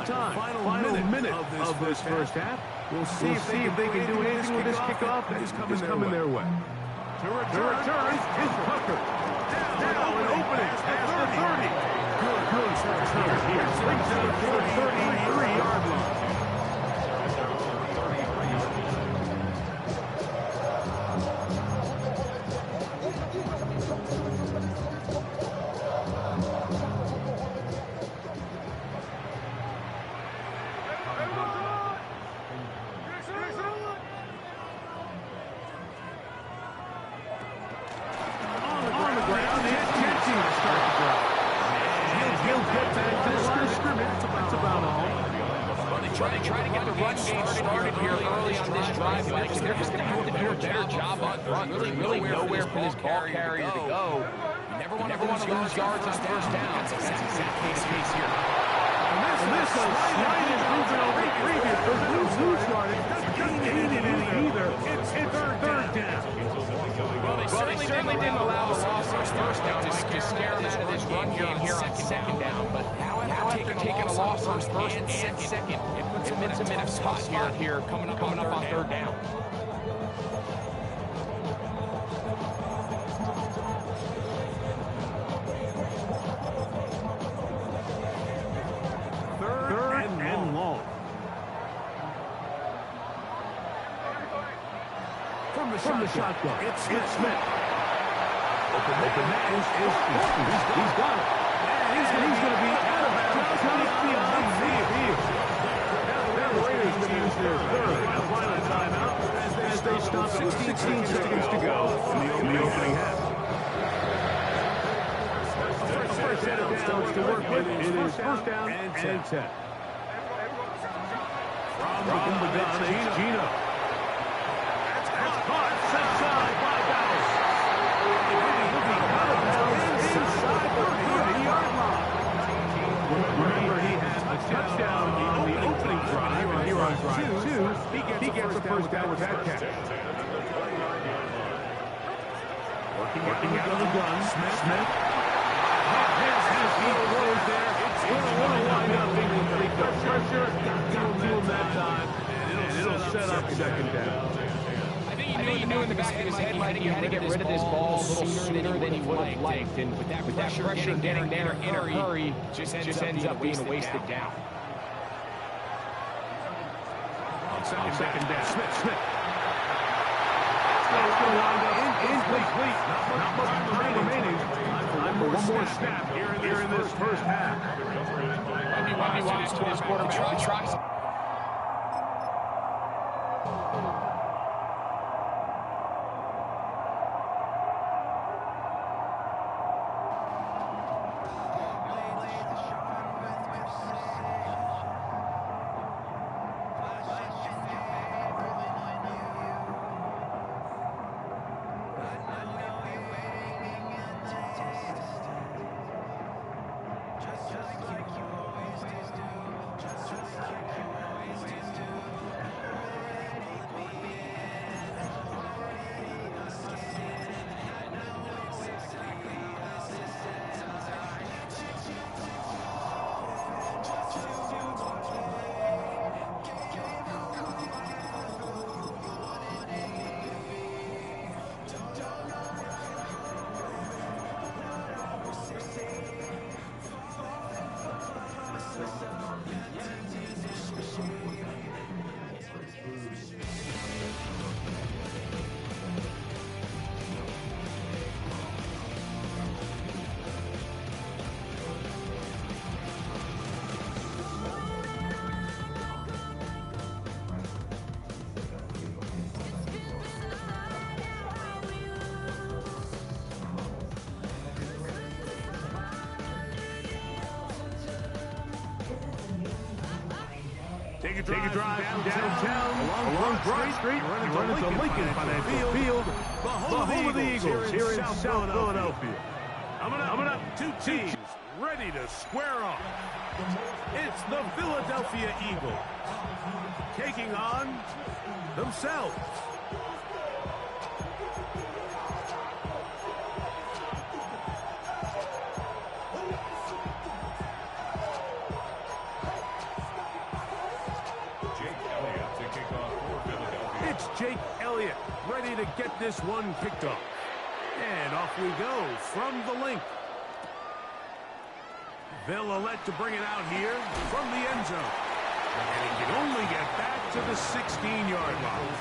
Final minute of this first half. We'll see if they can do anything with this kickoff that is coming their way. The return is Tucker. Now an opening past the 30. Good return here. Brings it to the 33-yard line. Try to get the run game started here early on this drive. They're just going to have to do a better job on front. Really nowhere for this ball carrier to go. You never want to lose yards on first down. That's exactly the case here. And this is a slight improvement over the previous. There's no started. Doesn't gain it either. It's third down. Well, they certainly didn't allow the loss of first down to scare them out of this run game here on second down. But now after taking a loss on first and second, it puts them in a tough spot here coming up on third down. Third and long. From the shotgun, it's Smith. Open man is he's got it. He's going to be out of bounds. Now the Raiders going to use their third final timeout as they stop 16 seconds to go in the opening half. First set of downs to work with. It is first down and 10. From the gun, it's Gino. That's caught. Set aside by Dallas. Out of bounds inside the 30-yard line. Remember, he had a touchdown on the opening drive. Here on drive 2, he gets the first down with that catch. Working out of the gun, Smith. Has he throws there. It's going to wind up being complete. The pressure got to him that time, and it'll set up second down. I think he knew in the back of his head he had to get rid of this ball a little sooner than he would have liked. And with that pressure getting there in a hurry, just ends up being a wasted down. On second down, Smith. It's going to wind up incomplete. Not much time remaining. Time for one more snap here in this first half. When he wants to his quarterback, he tries. Take a drive downtown along Broad Street. Run into Lincoln Financial Field, the home of the Eagles here in South Philadelphia. Coming up, two teams ready to square off. It's the Philadelphia Eagles taking on themselves. Jake Elliott ready to get this one kicked off. And off we go from the link. They'll elect to bring it out here from the end zone. And he can only get back to the 16-yard line.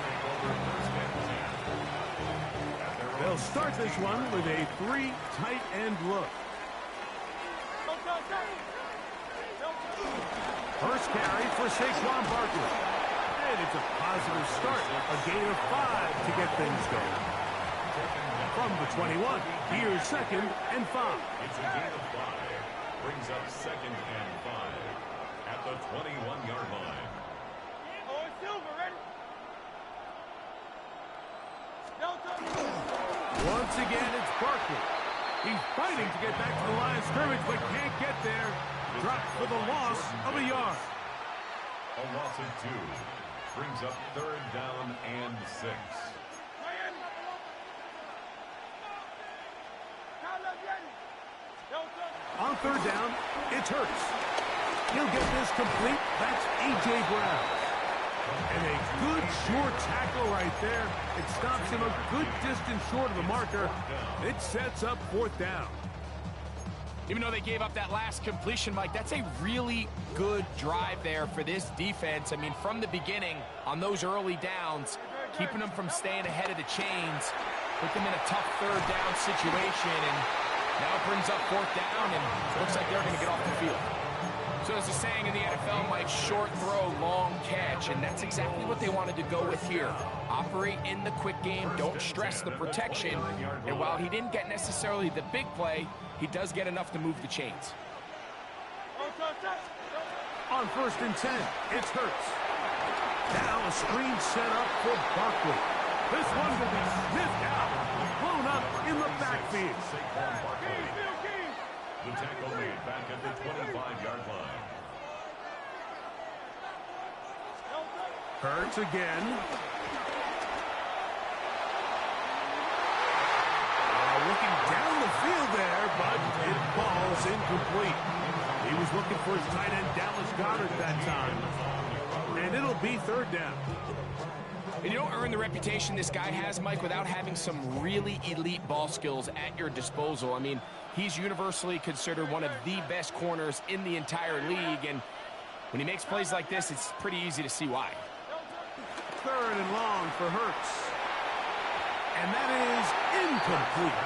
They'll start this one with a 3 tight end look. First carry for Saquon Barkley. And it's a positive start. A gain of 5 to get things going. From the 21, here's 2nd and 5. It's a gain of 5. Brings up 2nd and 5 at the 21-yard line. Oh, it's Silver, ready? Once again, it's Barkley. He's fighting to get back to the line of scrimmage, but can't get there. Dropped for the loss of a yard. A loss of 2. Brings up 3rd down and 6. On 3rd down, it's Hurts. He'll get this complete. That's A.J. Brown. And a good short tackle right there. It stops him a good distance short of the marker. It sets up 4th down. Even though they gave up that last completion, Mike, that's a really good drive there for this defense. I mean, from the beginning, on those early downs, keeping them from staying ahead of the chains, put them in a tough 3rd down situation, and now it brings up 4th down, and looks like they're going to get off the field. So as a saying in the NFL, Mike, short throw, long catch, and that's exactly what they wanted to go with here. Operate in the quick game, don't stress the protection, and while he didn't get necessarily the big play, he does get enough to move the chains. On 1st and 10, it's Hurts. Now a screen set up for Barkley. This one will be sniffed out, blown up in the backfield. The tackle made back at the 25-yard line. Hurts again. Looking down the field there, but it falls incomplete. He was looking for his tight end, Dallas Goedert, that time. And it'll be 3rd down. And you don't earn the reputation this guy has, Mike, without having some really elite ball skills at your disposal. I mean, he's universally considered one of the best corners in the entire league, and when he makes plays like this, it's pretty easy to see why. 3rd and long for Hurts. And that is incomplete.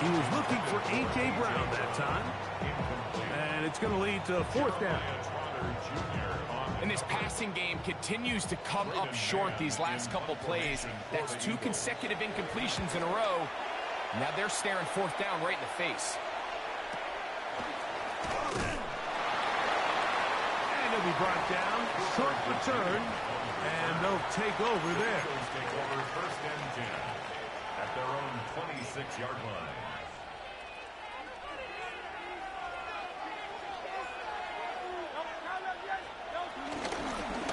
He was looking for A.J. Brown that time. And it's going to lead to 4th down. And this passing game continues to come up short these last couple plays. That's 2 consecutive incompletions in a row. Now they're staring 4th down right in the face. And he'll be brought down. Short return. And they'll take over there. Take over 1st and 10 at their own 26-yard line.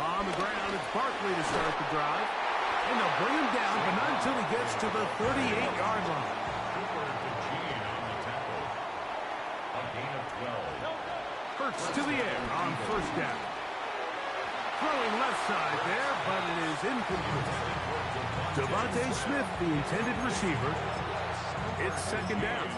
On the ground, it's Barkley to start the drive. And they'll bring him down, but not until he gets to the 38-yard line. A gain of 12. Hurts to the air on 1st down. Throwing left side there, but it is incomplete. Devontae Smith, the intended receiver. It's 2nd down.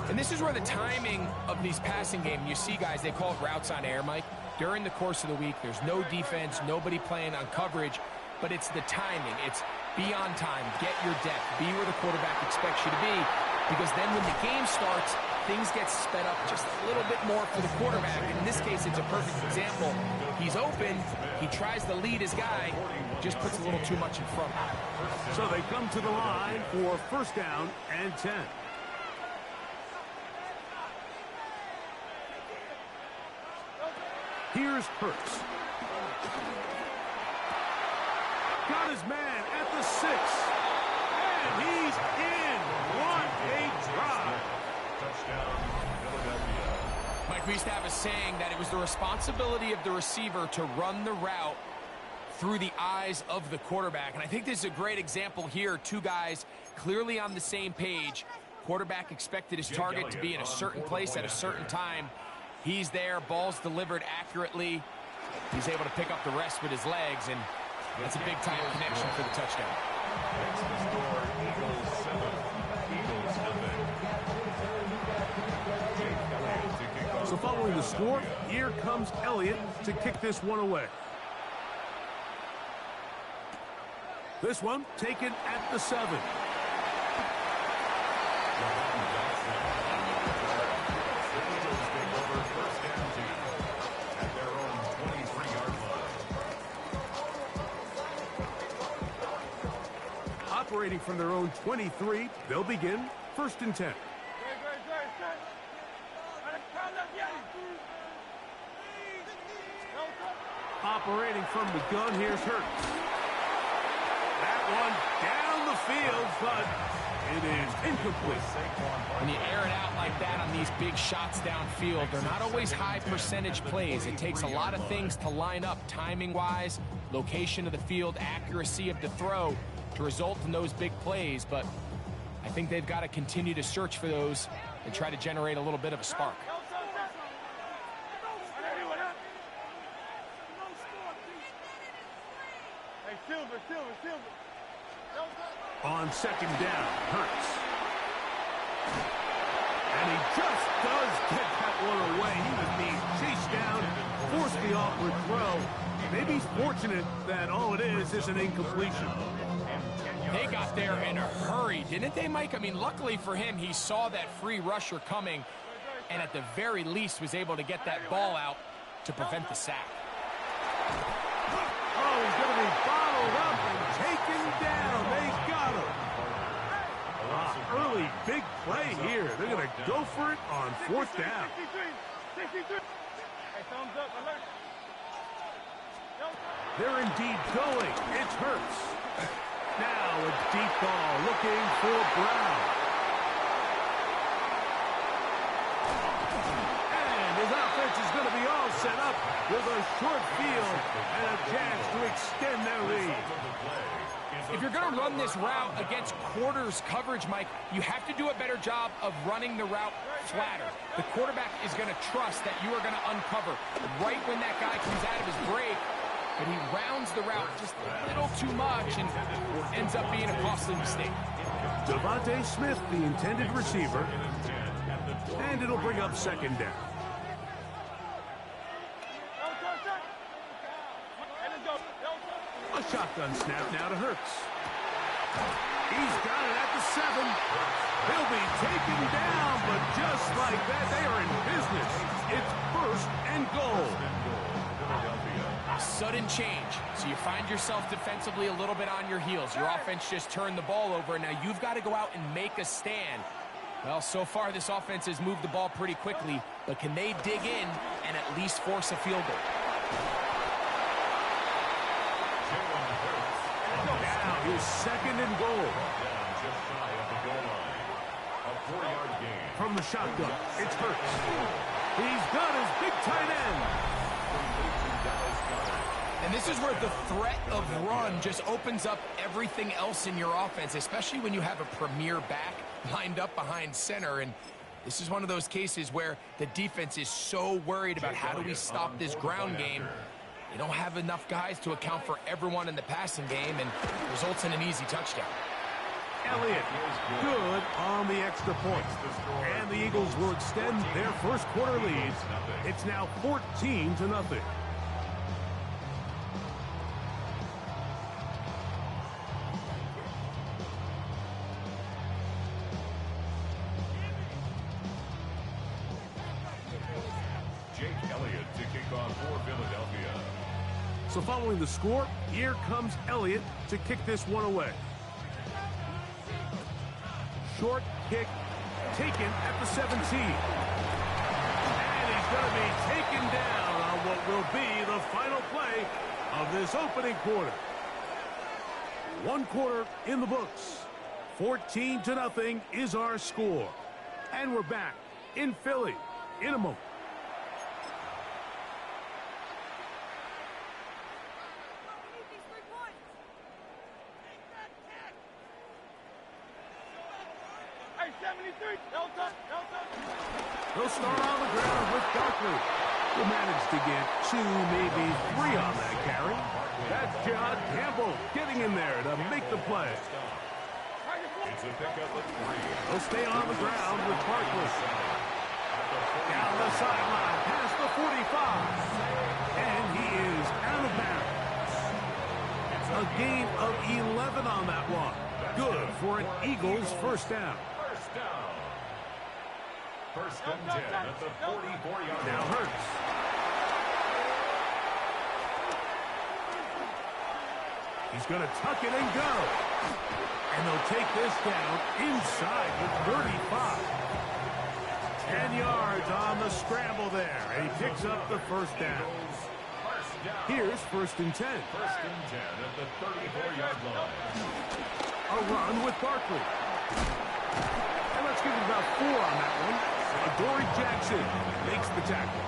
And this is where the timing of these passing game, you see guys, they call it routes on air, Mike. During the course of the week, there's no defense, nobody playing on coverage, but it's the timing. It's be on time, get your depth, be where the quarterback expects you to be, because then when the game starts, things get sped up just a little bit more for the quarterback. In this case, it's a perfect example. He's open, he tries to lead his guy, just puts a little too much in front. So they come to the line for 1st down and 10. Here's Hurts. Got his man at the 6. And he's in. What a drive. Touchdown, Philadelphia. Mike, we used to have a saying that it was the responsibility of the receiver to run the route through the eyes of the quarterback. And I think this is a great example here. 2 guys clearly on the same page. Quarterback expected his target to be in a certain place at a certain time. He's there, ball's delivered accurately. He's able to pick up the rest with his legs, and That's a big-time connection for the touchdown. That's the score, Eagles 7, Eagles nothing. Jake Elliott to kick off. So following the score, here comes Elliott to kick this one away. This one taken at the 7. Operating from their own 23, they'll begin 1st and 10. Operating from the gun, here's Hurts. That one down the field, but it is incomplete. When you air it out like that on these big shots downfield, they're not always high percentage plays. It takes a lot of things to line up timing-wise, location of the field, accuracy of the throw to result in those big plays, but I think they've got to continue to search for those and try to generate a little bit of a spark. On 2nd down, Hurts. And he just does get that one away. He was being chased down, forced the awkward throw. Maybe he's fortunate that all it is an incompletion. They got there in a hurry, didn't they, Mike? I mean, luckily for him, he saw that free rusher coming and at the very least was able to get that ball out to prevent the sack. Oh, he's going to be bottled up and taken down. They got him. Early big play here. They're going to go for it on 4th down. They're indeed going. It's Hurts. Now a deep ball looking for Brown. And his offense is going to be all set up with a short field and a chance to extend their lead. If you're going to run this route against quarters coverage, Mike, you have to do a better job of running the route flatter. The quarterback is going to trust that you are going to uncover right when that guy comes out of his break, but he rounds the route just a little too much and ends up being a costly mistake. Devontae Smith, the intended receiver, and it'll bring up 2nd down. A shotgun snap now to Hurts. He's got it at the 7. He'll be taken down, but just like that, they are in business. It's 1st and goal. Sudden change. So you find yourself defensively a little bit on your heels. Your offense just turned the ball over. Now you've got to go out and make a stand. Well, so far this offense has moved the ball pretty quickly, but can they dig in and at least force a field goal? Now here's 2nd and goal. Just shy of the goal line. A 4-yard gain. From the shotgun, it's Hurts. He's got his big tight end. And this is where the threat of run just opens up everything else in your offense, especially when you have a premier back lined up behind center. And this is one of those cases where the defense is so worried about how do we stop this ground game. They don't have enough guys to account for everyone in the passing game, and results in an easy touchdown. Elliott good on the extra point. And the Eagles will extend their first quarter lead. It's now 14-0. Jake Elliott to kick off for Philadelphia. So following the score, here comes Elliott to kick this one away. Short kick taken at the 17. And he's going to be taken down on what will be the final play of this opening quarter. One quarter in the books. 14-0 is our score. And we're back in Philly in a moment. They'll start on the ground with Barkley. Will manage to get 2, maybe 3 on that carry. That's John Campbell getting in there to make the play. It's a pickup of 3. They'll stay on the ground with Barkley. Down the sideline, past the 45. And he is out of bounds. A gain of 11 on that one. Good for an Eagles first down. First down. First and 10 at the 44-yard line. Now Hurts. He's going to tuck it and go. And they'll take this down inside the 35. 10 yards on the scramble there. And he picks up the first down. Here's first and 10. First and 10 at the 34-yard line. A run with Barkley. And let's give him about 4 on that one. Adoree Jackson makes the tackle.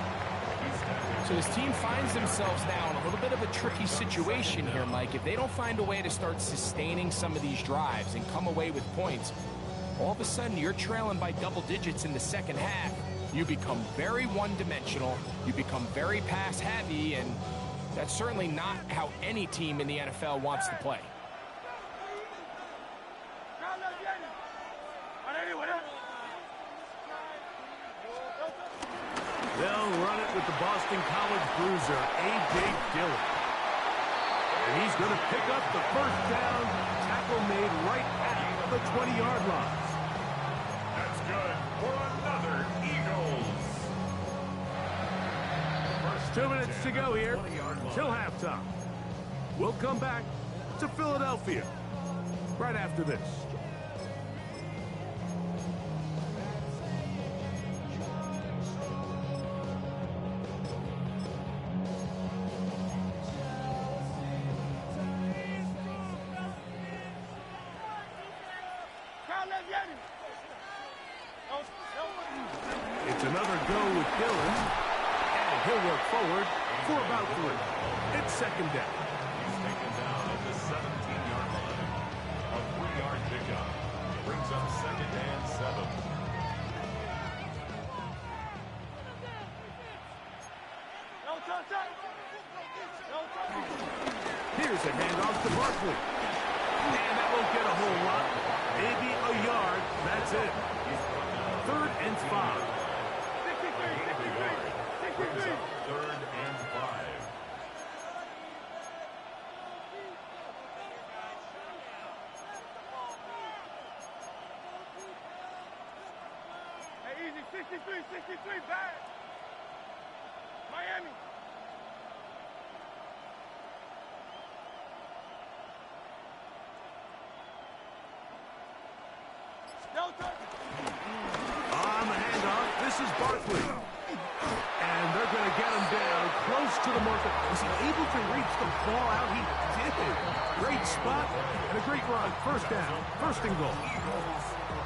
So his team finds themselves now in a little bit of a tricky situation here, Mike. If they don't find a way to start sustaining some of these drives and come away with points, all of a sudden you're trailing by double digits in the second half. You become very one-dimensional. You become very pass-heavy, and that's certainly not how any team in the NFL wants to play. They'll run it with the Boston College bruiser, A.J. Dillon. And he's going to pick up the first down. Tackle made right at the 20-yard line. That's good for another Eagles. 2 minutes to go here till halftime. We'll come back to Philadelphia right after this. It's another go with Dillon. And he'll work forward for about 3. It's second down. He's taken down at the 17-yard line. A 3-yard pickup. Brings up second and 7. Here's a handoff to Barkley. And that won't get a whole lot. Maybe a yard. That's it. 3rd and 5. Brings up 3rd and 5. Hey, easy, 63, back. Miami. On the handoff, this is Barkley. And they're going to get him down close to the marker. Was he able to reach the ball out? He did. Great spot and a great run. First down, first and goal.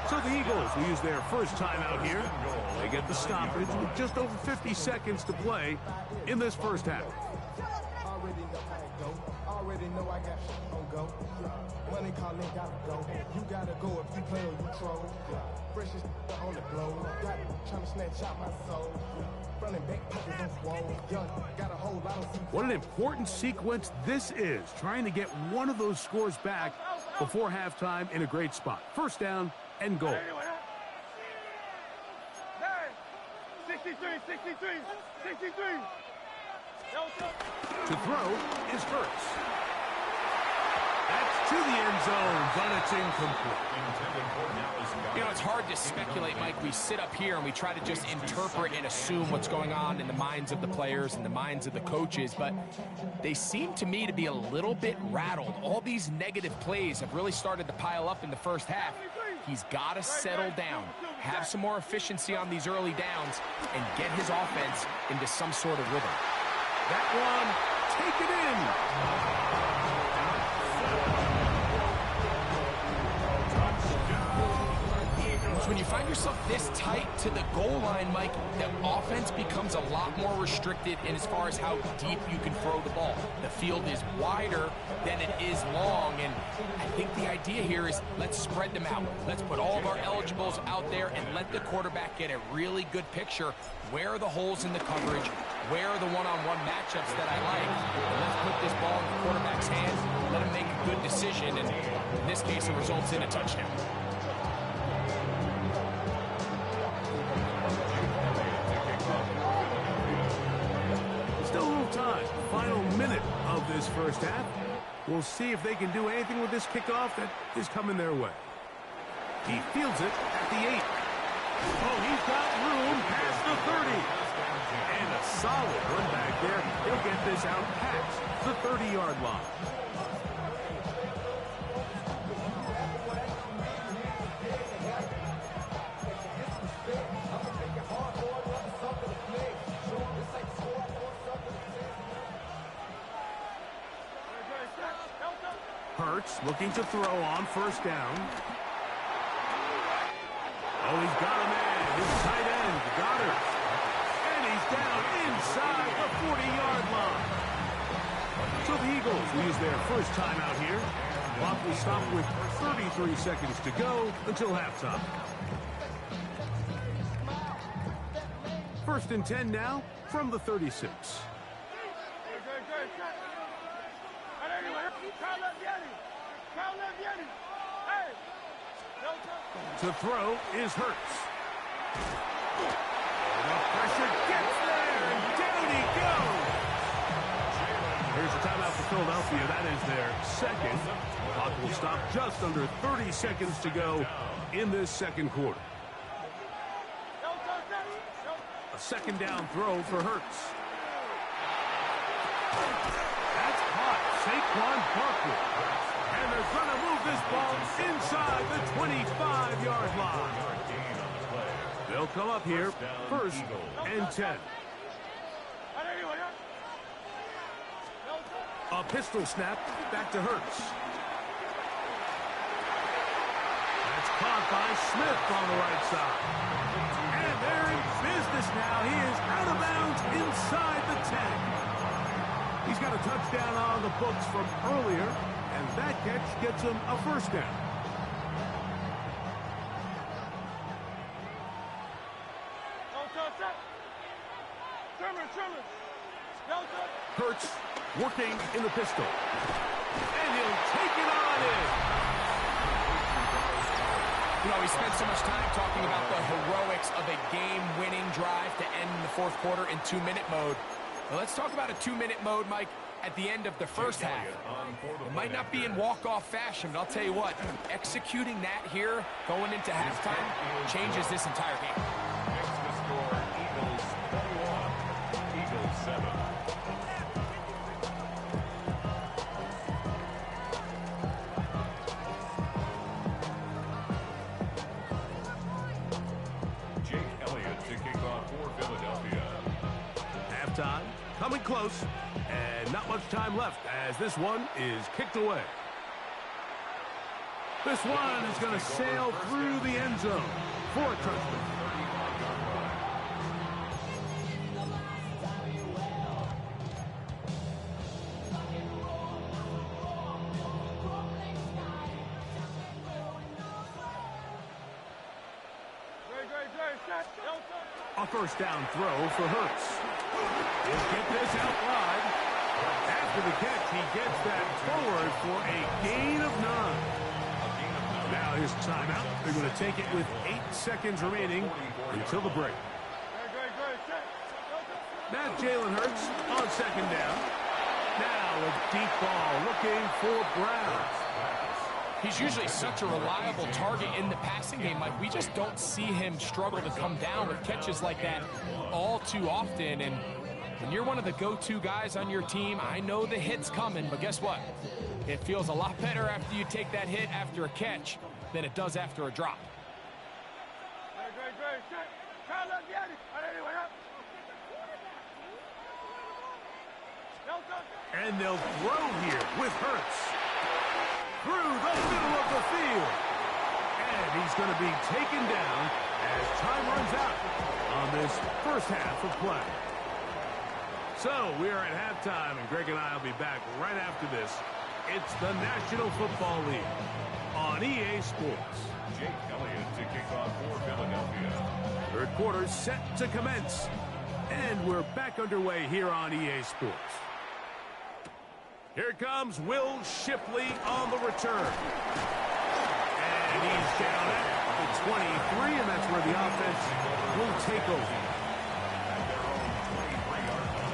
So the Eagles will use their first time out here. They get the stoppage with just over 50 seconds to play in this first half. Already know I got shit on go. Money calling, gotta go. You gotta go if you play or you troll. Freshest on the globe. Got trying to snatch out my soul. Running back pockets on swole. Young, got a whole lot of. What an important sequence this is. Trying to get one of those scores back before halftime in a great spot. First down and goal. 63. To throw is Hurts. That's to the end zone, but it's incomplete. You know, it's hard to speculate, Mike. We sit up here and we try to just interpret and assume what's going on in the minds of the players and the minds of the coaches, but they seem to me to be a little bit rattled. All these negative plays have really started to pile up in the first half. He's got to settle down, have some more efficiency on these early downs, and get his offense into some sort of rhythm. That one, take it in. when you find yourself this tight to the goal line, Mike, the offense becomes a lot more restricted in as far as how deep you can throw the ball. The field is wider than it is long, and I think the idea here is let's spread them out. Let's put all of our eligibles out there and let the quarterback get a really good picture. Where are the holes in the coverage? Where are the one-on-one matchups that I like? And let's put this ball in the quarterback's hands, let him make a good decision, and in this case, it results in a touchdown. Still a little time. Final minute of this first half. We'll see if they can do anything with this kickoff that is coming their way. He fields it at the 8. Oh, he's got room past the 30. And a solid run back there. He'll get this out past the 30-yard line. Hurts looking to throw on first down. Oh, he's got a man. His tight end, Goddard. And he's down inside the 40-yard line. So the Eagles will use their first timeout here. Clock will stop with 33 seconds to go until halftime. First and 10 now from the 36. To throw is Hurts. The pressure gets there, and down he goes. Here's a timeout for Philadelphia. That is their second. The clock will stop just under 30 seconds to go in this second quarter. A second down throw for Hurts. That's caught. Saquon Barkley. And they're going to move this ball inside the 25-yard line. They'll come up here first and 10. A pistol snap back to Hurts. That's caught by Smith on the right side. And they're in business now. He is out of bounds inside the 10. He's got a touchdown on the books from earlier. And that catch gets him a first down. Hurts working in the pistol. And he'll take it on in. You know, we spent so much time talking about the heroics of a game-winning drive to end the fourth quarter in 2-minute mode. Well, let's talk about a 2-minute mode, Mike, at the end of the first half. It might not be in walk-off fashion, but I'll tell you what, executing that here, going into halftime, changes this entire game. Next to score, Eagles 41, Eagles 7. Jake Elliott to kick off for Philadelphia. Halftime, coming close. And not much time left as this one is kicked away. This one is going to sail through the end zone for a touchdown. A first down throw for Hurts. He'll get this out wide. After the catch, he gets that forward for a gain of 9. Now here's a timeout. They're going to take it with 8 seconds remaining until the break. Now Jalen Hurts on second down. Now a deep ball looking for Brown. He's usually such a reliable target in the passing game, Mike. We just don't see him struggle to come down with catches like that all too often. And when you're one of the go-to guys on your team, I know the hit's coming, but guess what? It feels a lot better after you take that hit after a catch than it does after a drop. And they'll throw here with Hurts. Through the middle of the field. And And he's going to be taken down as time runs out on this first half of play. So we are at halftime, and Greg and I will be back right after this. It's the National Football League on EA Sports. Jake Elliott to kick off for Philadelphia. Third quarter set to commence. And we're back underway here on EA Sports. Here comes Will Shipley on the return. And he's down at the 23, and that's where the offense will take over. At their own 23-yard line.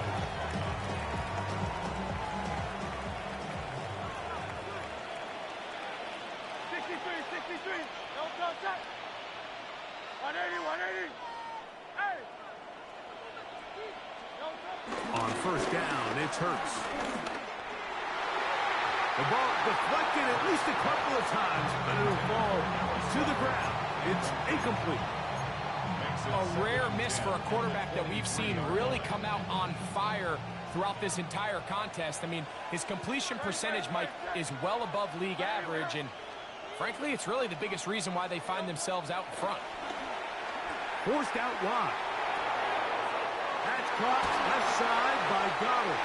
No contact. 180, 180. Hey! No contact. On first down, it's Hurts. The ball deflected at least a couple of times, but it'll fall to the ground. It's incomplete. A rare miss for a quarterback that we've seen really come out on fire throughout this entire contest. I mean, his completion percentage, Mike, is well above league average, and frankly, it's really the biggest reason why they find themselves out in front. Forced out wide. That's caught left side by Goddard.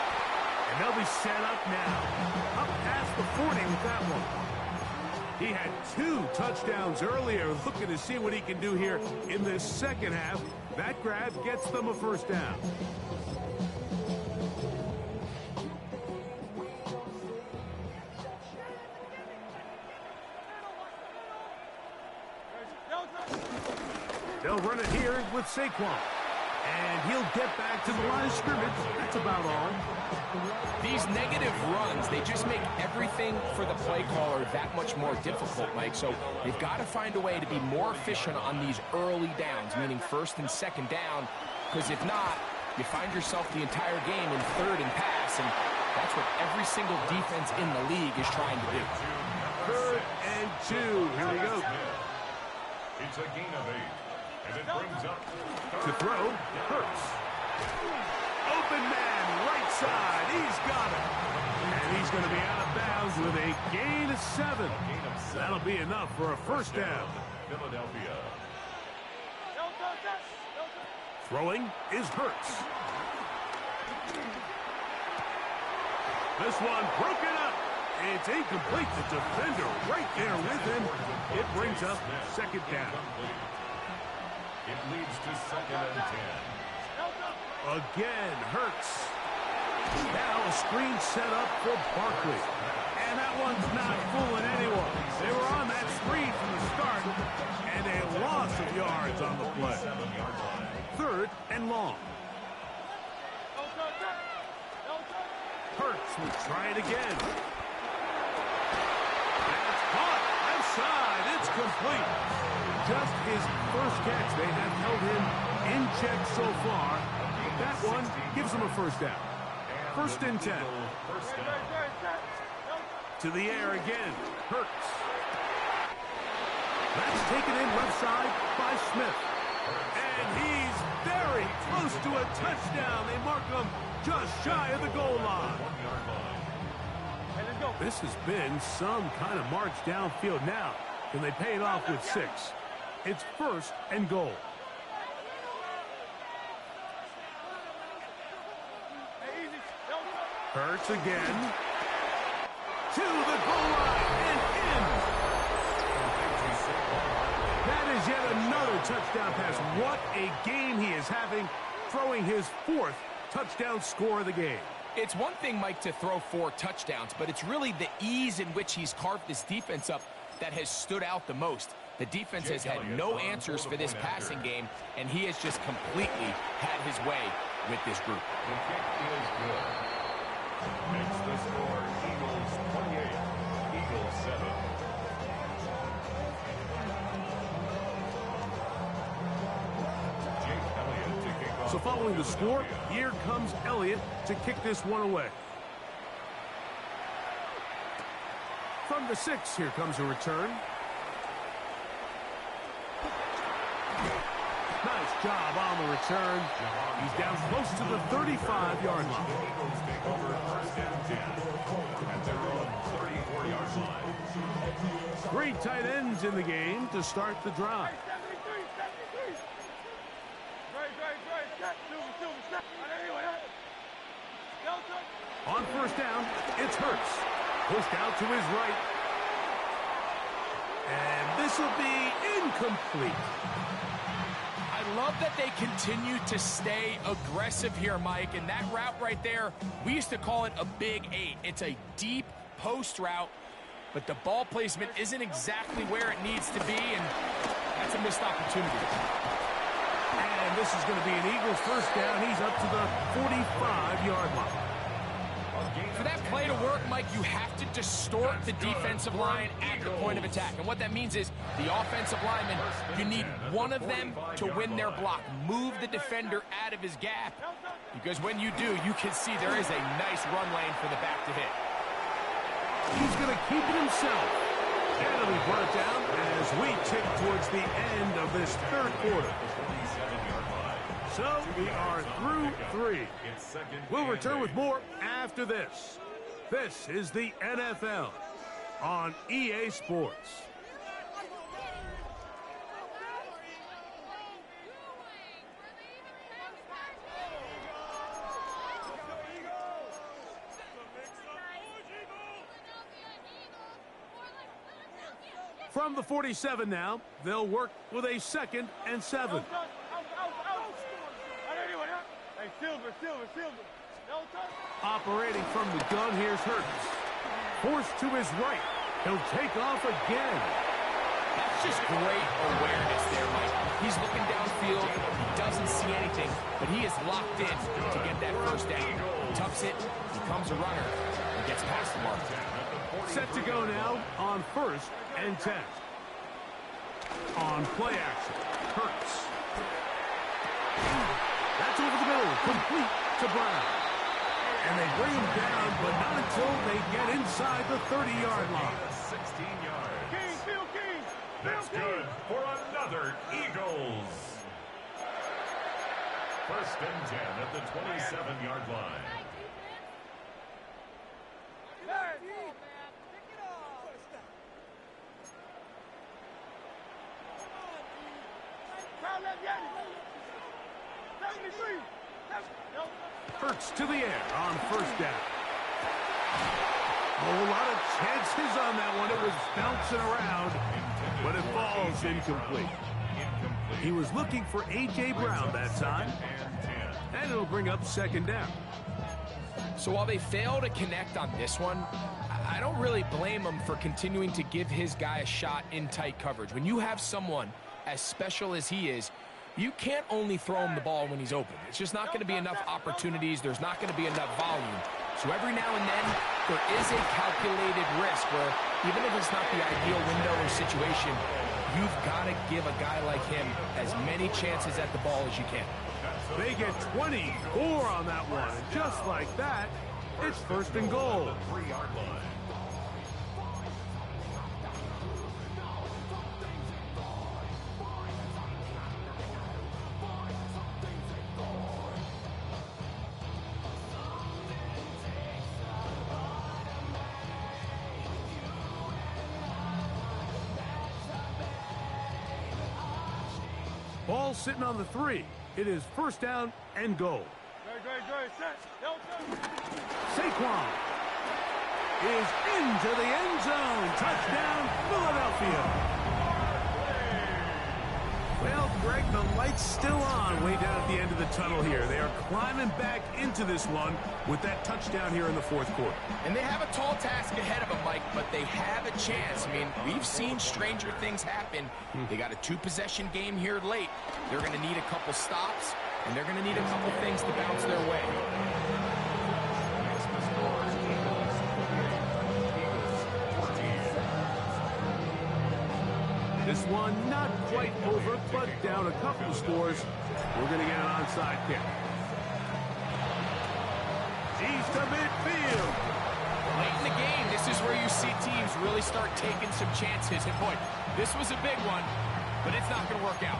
And they'll be set up now. Up past the 40 with that one. He had 2 touchdowns earlier. Looking to see what he can do here in this second half. That grab gets them a first down. They'll run it here with Saquon. And he'll get back to the line of scrimmage. That's about all. These negative runs, they just make everything for the play caller that much more difficult, Mike. So they've got to find a way to be more efficient on these early downs, meaning first and second down, because if not, you find yourself the entire game in third and pass, and that's what every single defense in the league is trying to do. 3rd and 2. Here we go. It's a gain of 8. And it brings up To throw, Hurts. Open man, right side. He's got it. And he's going to be out of bounds with a gain of 7. That'll be enough for a first down. Philadelphia. No contact. No contact. Throwing is Hurts. This one broken up. It's incomplete. The defender right there with him. It brings up second down. It leads to 2nd and 10. Again, Hurts. Now a screen set up for Barkley. And that one's not fooling anyone. They were on that screen from the start, and a loss of yards on the play. 7-yard line. 3rd and long. No contact. No contact. Hurts will try it again. That's caught. Outside. It's complete. Just his first catch. They have held him in check so far. That one gives him a first down. 1st and 10. First down. To the air again. Hurts. That's taken in left side by Smith. And he's very close to a touchdown. They mark him just shy of the goal line. 1-yard line. Hey, let's go. This has been some kind of march downfield now. Can they pay it off with 6? It's 1st and goal. Hey, easy. No contact. Hurts again. To the goal line and in. That is yet another touchdown pass. What a game he is having, throwing his 4th touchdown score of the game. It's one thing, Mike, to throw 4 touchdowns, but it's really the ease in which he's carved this defense up that has stood out the most. The defense has had no answers for this passing game, and he has just completely had his way with this group. The kick is good. Makes the score Eagles 28, Eagles 7. Jake Elliott to kick off. So following the score, here comes Elliott to kick this one away. From the 6, here comes a return. Nice job on the return. He's down close to the 35-yard line. Eagles take over 1st and 10 at their own 34-yard line. Three tight ends in the game to start the drive. 73, 73. Great. Silver, step. Anyway, Delta. On first down, it's Hurts. Pushed out to his right. And this will be incomplete. I love that they continue to stay aggressive here, Mike. And that route right there, we used to call it a big 8. It's a deep post route, but the ball placement isn't exactly where it needs to be, and that's a missed opportunity. And this is going to be an Eagles first down. He's up to the 45-yard line. For that play to work, Mike, you have to distort the defensive line at the point of attack. And what that means is the offensive lineman, you need one of them to win their block. Move the defender out of his gap, because when you do, you can see there is a nice run lane for the back to hit. He's going to keep it himself. And it'll be brought down as we tick towards the end of this third quarter. So we are through 3. We'll return with more after this. This is the NFL on EA Sports. From the 47 now, they'll work with a 2nd and 7. Out. Anyway, hey, Silver. Delta. Operating from the gun, here's Hurts. Forced to his right. He'll take off again. That's just great awareness there, Mike. He's looking downfield. He doesn't see anything, but he is locked in to get that first down. He tucks it, becomes a runner, and gets past the mark. Set to go now on 1st and 10. On play action, Hurts. That's over the middle, complete to Brown. And they bring him down, but not until they get inside the 30-yard line. 16 yards. King. That's good for another Eagles. 1st and 10 at the 27-yard line. Hurts to the air on 1st down. A whole lot of chances on that one. It was bouncing around, but it falls incomplete. He was looking for A.J. Brown that time, and it'll bring up 2nd down. So while they fail to connect on this one, I don't really blame him for continuing to give his guy a shot in tight coverage. When you have someone as special as he is, you can't only throw him the ball when he's open. It's just not going to be enough opportunities. There's not going to be enough volume. So every now and then, there is a calculated risk where even if it's not the ideal window or situation, you've got to give a guy like him as many chances at the ball as you can. They get 24 on that one, and just like that, it's 1st and goal. 3-yard line. Ball sitting on the 3. It is 1st down and goal. Great. Set. Delta. Saquon is into the end zone. Touchdown, Philadelphia. Well, Greg, the light's still on way down at the end of the tunnel here. They are climbing back into this one with that touchdown here in the 4th quarter. And they have a tall task ahead of them, Mike, but they have a chance. I mean, we've seen stranger things happen. They got a 2-possession game here late. They're going to need a couple stops, and they're going to need a couple things to bounce their way. This one not quite over, but down a couple of scores. We're going to get an onside kick. He's to midfield. Late in the game, this is where you see teams really start taking some chances. And boy, this was a big one, but it's not going to work out.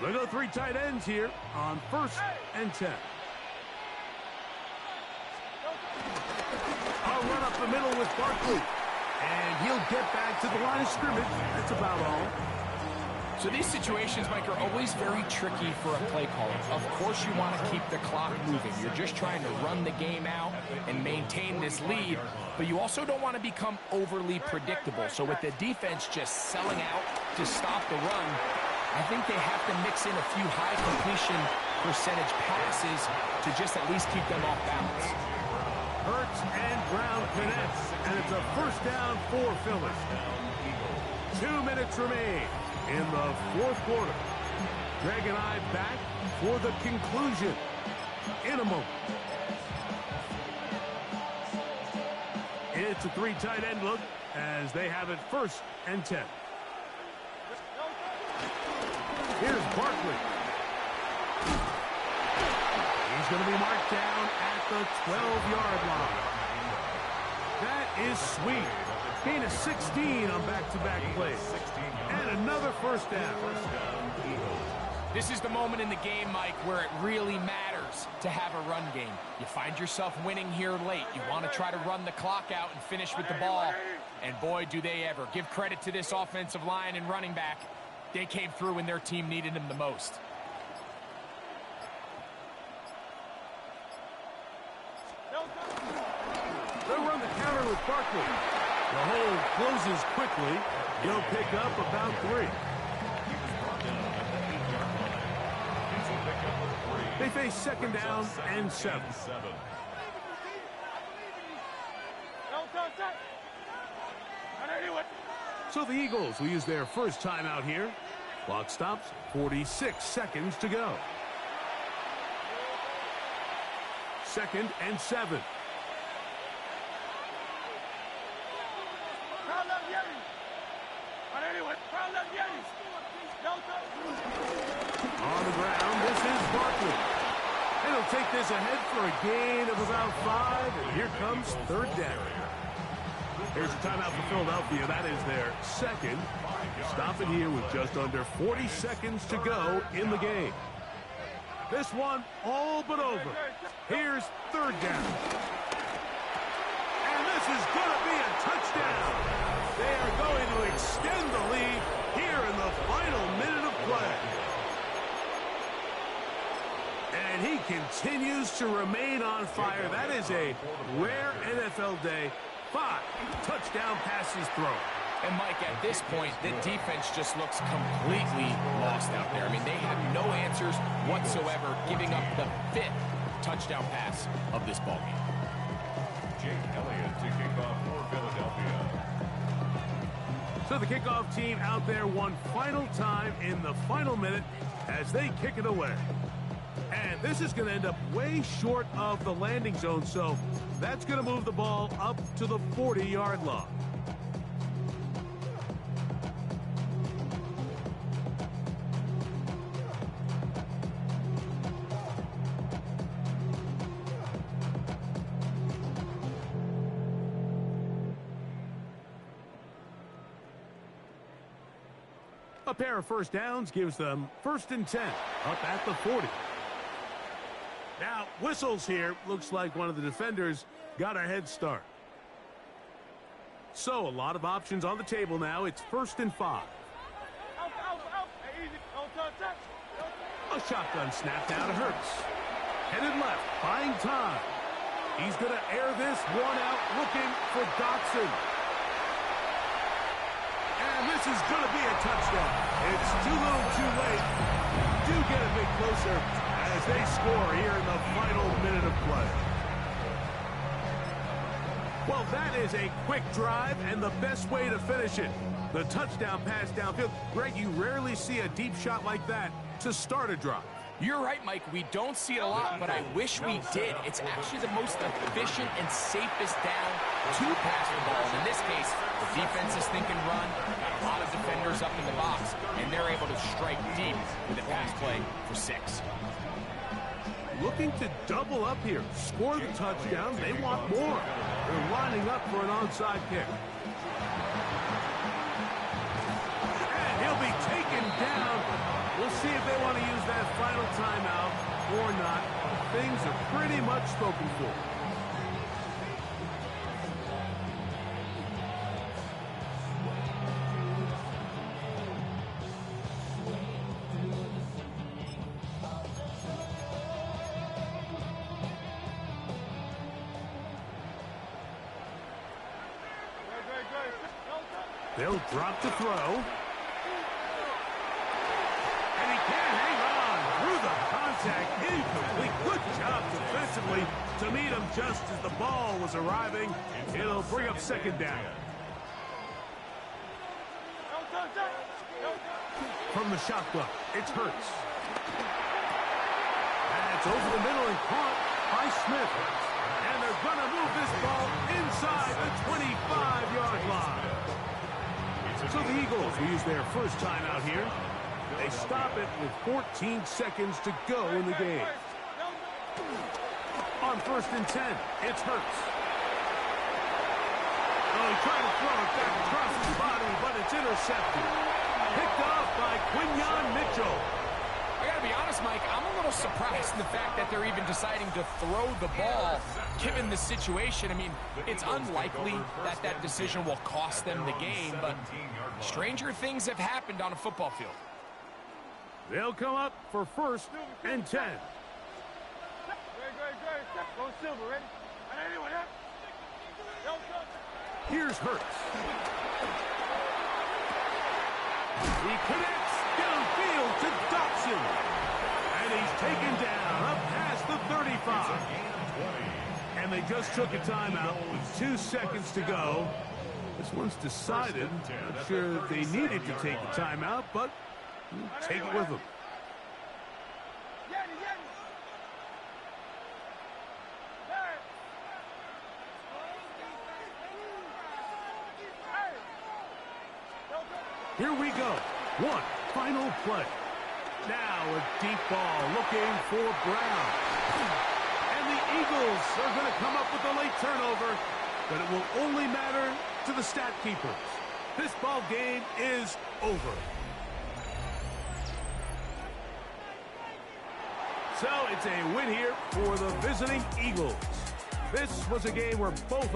They'll go 3 tight ends here on 1st and 10. run up the middle with Barkley. And he'll get back to the line of scrimmage. That's about all. So these situations, Mike, are always very tricky for a play caller. Of course you want to keep the clock moving. You're just trying to run the game out and maintain this lead, but you also don't want to become overly predictable. So with the defense just selling out to stop the run, I think they have to mix in a few high completion percentage passes to just at least keep them off balance. Hurts and Brown connects, and it's a first down for Philly. 2 minutes remain in the fourth quarter. Greg and I back for the conclusion in a moment. It's a 3 tight end look as they have it 1st and 10. Here's Barkley. He's going to be marked down at the 12-yard line. That is sweet. Gain of 16 on back-to-back plays. And another first down. This is the moment in the game, Mike, where it really matters to have a run game. You find yourself winning here late. You want to try to run the clock out and finish with the ball. And boy, do they ever. Give credit to this offensive line and running back. They came through when their team needed them the most. They'll run the counter with Barkley. The hole closes quickly. He'll pick up about 3. They face 2nd down and 7. So the Eagles will use their first timeout here. Clock stops, 46 seconds to go. 2nd and 7. On the ground, this is Barkley. And he'll take this ahead for a gain of about 5, and here comes 3rd down. Here's a timeout for Philadelphia. That is their 2nd. Stop it here with just under 40 seconds to go in the game. This one all but over. Here's 3rd down. And this is going to be a touchdown. They are going to extend the lead here in the final minute of play. And he continues to remain on fire. That is a rare NFL day. 5 touchdown passes thrown. And Mike, at this point, the defense just looks completely lost out there. I mean, they have no answers whatsoever, giving up the 5th touchdown pass of this ballgame. Jake Elliott to kick off for Philadelphia. So the kickoff team out there one final time in the final minute as they kick it away. And this is going to end up way short of the landing zone, so that's going to move the ball up to the 40-yard line. A pair of first downs gives them 1st and 10 up at the 40. Now, whistles here. Looks like one of the defenders got a head start. So, a lot of options on the table now. It's 1st and 5. A shotgun snap down to Hurts. Headed left, buying time. He's going to air this one out, looking for Dotson. And this is going to be a touchdown. It's too little too late. Do get a bit closer as they score here in the final minute of play. Well, that is a quick drive and the best way to finish it. The touchdown pass downfield. Greg, you rarely see a deep shot like that to start a drive. You're right, Mike. We don't see it a lot, but I wish we did. It's actually the most efficient and safest down to pass the ball. In this case, the defense is thinking run, got a lot of defenders up in the box, and they're able to strike deep with a pass play for 6. Looking to double up here, score the touchdown. They want more. They're lining up for an onside kick. And he'll be taken down. We'll see if they want to use that final timeout or not. Things are pretty much spoken for. They'll drop the throw. And he can't hang on through the contact. Incomplete. Good job defensively to meet him just as the ball was arriving. It'll bring up second down. From the shotgun, it's Hurts. And it's over the middle and caught by Smith. And they're going to move this ball inside the 25-yard line. So the Eagles will use their first time out here. They stop it with 14 seconds to go in the game. On 1st and 10, it's Hurts. Oh, he tried to throw it back across his body, but it's intercepted. Picked off by Quinyon Mitchell. I gotta be honest, Mike, I'm a little surprised in the fact that they're even deciding to throw the ball, given the situation. I mean, it's unlikely that that decision will cost them the game, but stranger things have happened on a football field. They'll come up for 1st and 10. Go Silver, ready? Here's Hurts. He connects downfield to Dobson. And he's taken down up past the 35. And they just took a timeout with 2 seconds to go. This one's decided. Not sure they needed to take the timeout, but take it with them. Here we go. One final play. Now a deep ball looking for Brown. And the Eagles are going to come up with a late turnover, but it will only matter to the stat keepers. This ball game is over. So it's a win here for the visiting Eagles. This was a game where both